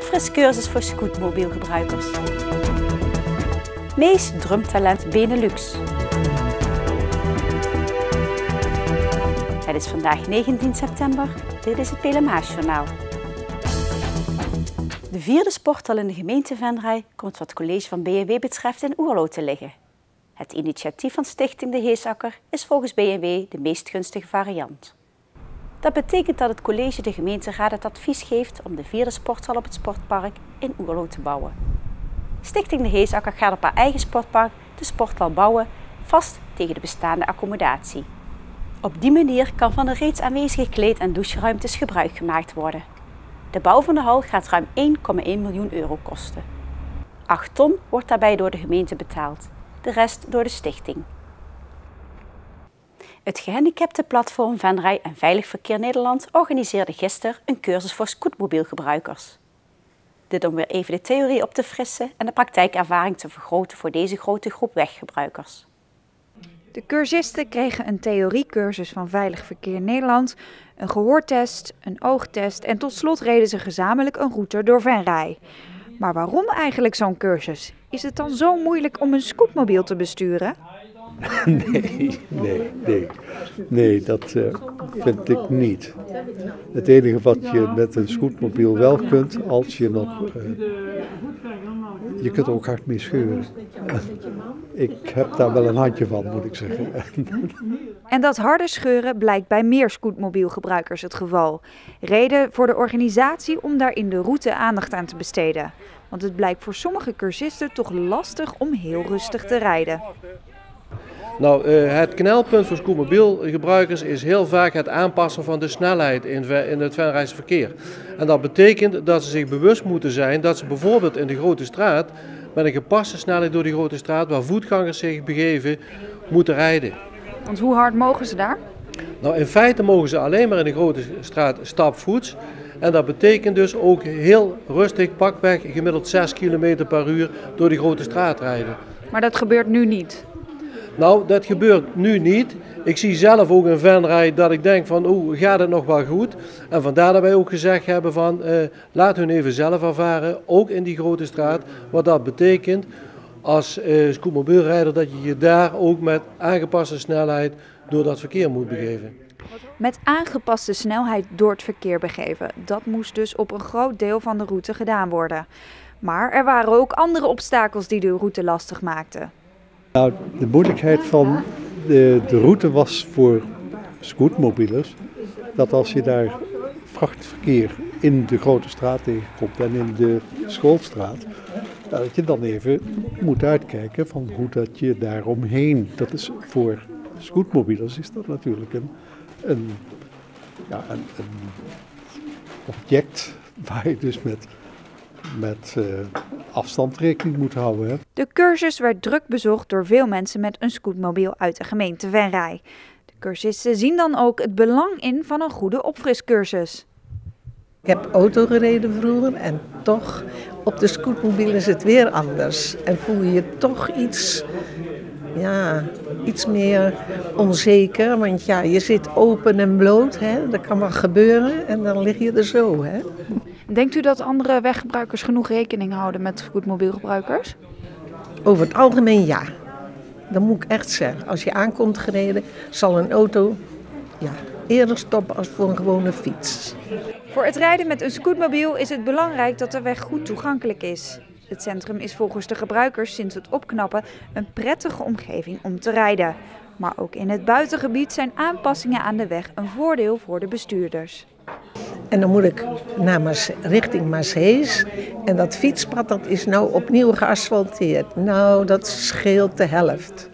opfriscursus voor scootmobielgebruikers. Meest drumtalent Benelux. Het is vandaag 19 september. Dit is het PLMA-journaal. De vierde sporthal in de gemeente Venray komt wat het college van B&W betreft in Oerlo te liggen. Het initiatief van Stichting De Heesakker is volgens B&W de meest gunstige variant. Dat betekent dat het college de gemeenteraad het advies geeft om de vierde sporthal op het sportpark in Oerlo te bouwen. Stichting De Heesakker gaat op haar eigen sportpark de sporthal bouwen, vast tegen de bestaande accommodatie. Op die manier kan van de reeds aanwezige kleed- en doucheruimtes gebruik gemaakt worden. De bouw van de hal gaat ruim 1,1 miljoen euro kosten. 8 ton wordt daarbij door de gemeente betaald, de rest door de stichting. Het gehandicaptenplatform Venray en Veilig Verkeer Nederland organiseerde gisteren een cursus voor scootmobielgebruikers. Dit om weer even de theorie op te frissen en de praktijkervaring te vergroten voor deze grote groep weggebruikers. De cursisten kregen een theoriecursus van Veilig Verkeer Nederland, een gehoortest, een oogtest en tot slot reden ze gezamenlijk een route door Venray. Maar waarom eigenlijk zo'n cursus? Is het dan zo moeilijk om een scootmobiel te besturen? Nee, dat vind ik niet. Het enige wat je met een scootmobiel wel kunt, als je nog... je kunt er ook hard mee scheuren. Ik heb daar wel een handje van, moet ik zeggen. En dat harde scheuren blijkt bij meer scootmobielgebruikers het geval. Reden voor de organisatie om daar in de route aandacht aan te besteden. Want het blijkt voor sommige cursisten toch lastig om heel rustig te rijden. Nou, het knelpunt voor scootmobielgebruikers is heel vaak het aanpassen van de snelheid in het Venrayse verkeer. En dat betekent dat ze zich bewust moeten zijn dat ze bijvoorbeeld in de grote straat met een gepaste snelheid door die grote straat waar voetgangers zich begeven moeten rijden. Want hoe hard mogen ze daar? Nou, in feite mogen ze alleen maar in de grote straat stapvoets. En dat betekent dus ook heel rustig, pakweg gemiddeld 6 km per uur door die grote straat rijden. Maar dat gebeurt nu niet? Nou, dat gebeurt nu niet. Ik zie zelf ook in Venray dat ik denk van, gaat het nog wel goed? En vandaar dat wij ook gezegd hebben van, laat hun even zelf ervaren, ook in die grote straat. Wat dat betekent als scootmobielrijder, dat je je daar ook met aangepaste snelheid door dat verkeer moet begeven. Met aangepaste snelheid door het verkeer begeven. Dat moest dus op een groot deel van de route gedaan worden. Maar er waren ook andere obstakels die de route lastig maakten. Nou, de moeilijkheid van de route was voor scootmobielers dat als je daar vrachtverkeer in de grote straat tegenkomt en in de schoolstraat, dat je dan even moet uitkijken van hoe dat je daar omheen. Dat is voor scootmobielers is dat natuurlijk een object waar je dus met afstand rekening moet houden. Hè. De cursus werd druk bezocht door veel mensen met een scootmobiel uit de gemeente Venray. De cursisten zien dan ook het belang in van een goede opfriscursus. Ik heb auto gereden vroeger en toch op de scootmobiel is het weer anders. En voel je je toch iets meer onzeker, want ja, je zit open en bloot, hè? Dat kan wel gebeuren en dan lig je er zo. Hè? Denkt u dat andere weggebruikers genoeg rekening houden met scootmobielgebruikers? Over het algemeen ja. Dat moet ik echt zeggen. Als je aankomt gereden, zal een auto eerder stoppen als voor een gewone fiets. Voor het rijden met een scootmobiel is het belangrijk dat de weg goed toegankelijk is. Het centrum is volgens de gebruikers sinds het opknappen een prettige omgeving om te rijden. Maar ook in het buitengebied zijn aanpassingen aan de weg een voordeel voor de bestuurders. En dan moet ik richting Maashees. En dat fietspad dat is nou opnieuw geasfalteerd. Nou, dat scheelt de helft.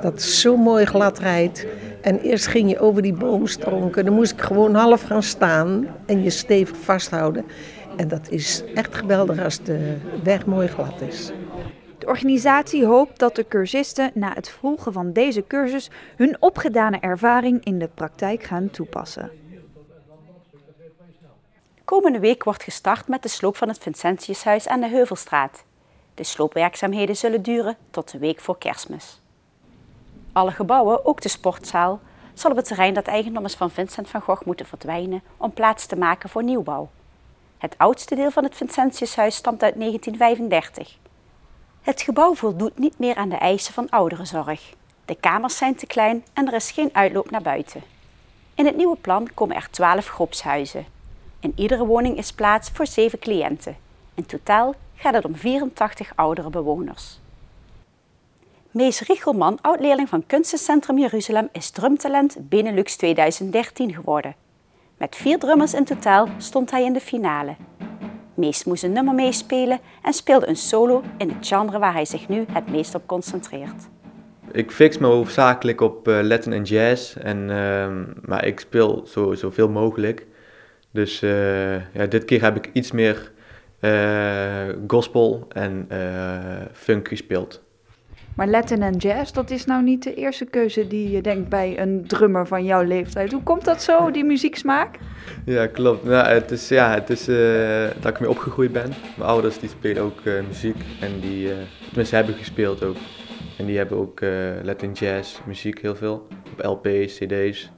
Dat is zo mooi glad rijdt. En eerst ging je over die boomstronken. Dan moest ik gewoon half gaan staan en je stevig vasthouden. En dat is echt geweldig als de weg mooi glad is. De organisatie hoopt dat de cursisten na het volgen van deze cursus hun opgedane ervaring in de praktijk gaan toepassen. Komende week wordt gestart met de sloop van het Vincentiushuis aan de Heuvelstraat. De sloopwerkzaamheden zullen duren tot de week voor Kerstmis. Alle gebouwen, ook de sportzaal, zal op het terrein dat eigendom is van Vincent van Gogh moeten verdwijnen om plaats te maken voor nieuwbouw. Het oudste deel van het Vincentiushuis stamt uit 1935. Het gebouw voldoet niet meer aan de eisen van ouderenzorg. De kamers zijn te klein en er is geen uitloop naar buiten. In het nieuwe plan komen er 12 groepshuizen. In iedere woning is plaats voor 7 cliënten. In totaal gaat het om 84 oudere bewoners. Mees Richelman, oud-leerling van Kunstencentrum Jeruzalem, is drumtalent Benelux 2013 geworden. Met 4 drummers in totaal stond hij in de finale. Mees moest een nummer meespelen en speelde een solo in het genre waar hij zich nu het meest op concentreert. Ik fix me hoofdzakelijk op Latin en jazz, maar ik speel zoveel mogelijk. Dus dit keer heb ik iets meer gospel en funk gespeeld. Maar Latin en jazz, dat is nou niet de eerste keuze die je denkt bij een drummer van jouw leeftijd. Hoe komt dat zo, die muzieksmaak? Ja, klopt. Nou, het is dat ik mee opgegroeid ben. Mijn ouders die spelen ook muziek en tenminste hebben gespeeld ook. En die hebben ook Latin jazz muziek heel veel. Op LP's, CD's,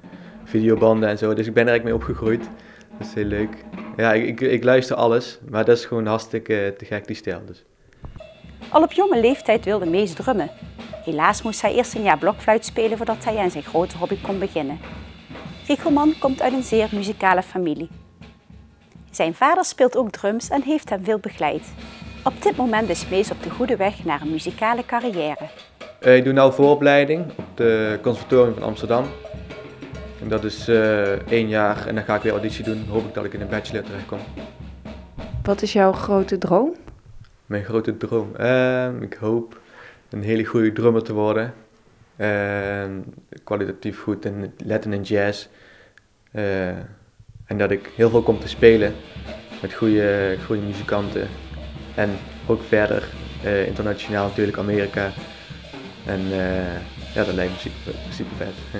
videobanden en zo. Dus ik ben er eigenlijk mee opgegroeid. Dat is heel leuk. Ja, ik luister alles, maar dat is gewoon hartstikke te gek die stijl. Dus. Al op jonge leeftijd wilde Mees drummen. Helaas moest hij eerst een jaar blokfluit spelen voordat hij aan zijn grote hobby kon beginnen. Richelman komt uit een zeer muzikale familie. Zijn vader speelt ook drums en heeft hem veel begeleid. Op dit moment is Mees op de goede weg naar een muzikale carrière. Ik doe nu vooropleiding op het Conservatorium van Amsterdam. En dat is 1 jaar en dan ga ik weer auditie doen. Hoop ik dat ik in een bachelor terechtkom. Wat is jouw grote droom? Mijn grote droom? Ik hoop een hele goede drummer te worden. Kwalitatief goed in Latin en jazz. En dat ik heel veel kom te spelen met goede muzikanten. En ook verder, internationaal natuurlijk, Amerika. En ja, dat lijkt me super vet. Ja.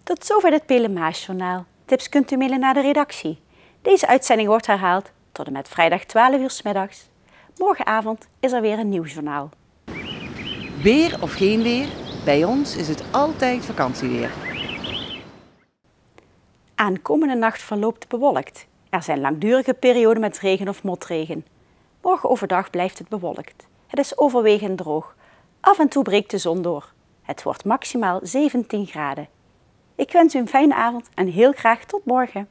Tot zover dit Pelemaasjournaal. Tips kunt u mailen naar de redactie. Deze uitzending wordt herhaald tot en met vrijdag 12 uur 's middags. Morgenavond is er weer een nieuw journaal. Weer of geen weer, bij ons is het altijd vakantieweer. Aankomende nacht verloopt bewolkt. Er zijn langdurige perioden met regen of motregen. Morgen overdag blijft het bewolkt. Het is overwegend droog. Af en toe breekt de zon door. Het wordt maximaal 17 graden. Ik wens u een fijne avond en heel graag tot morgen.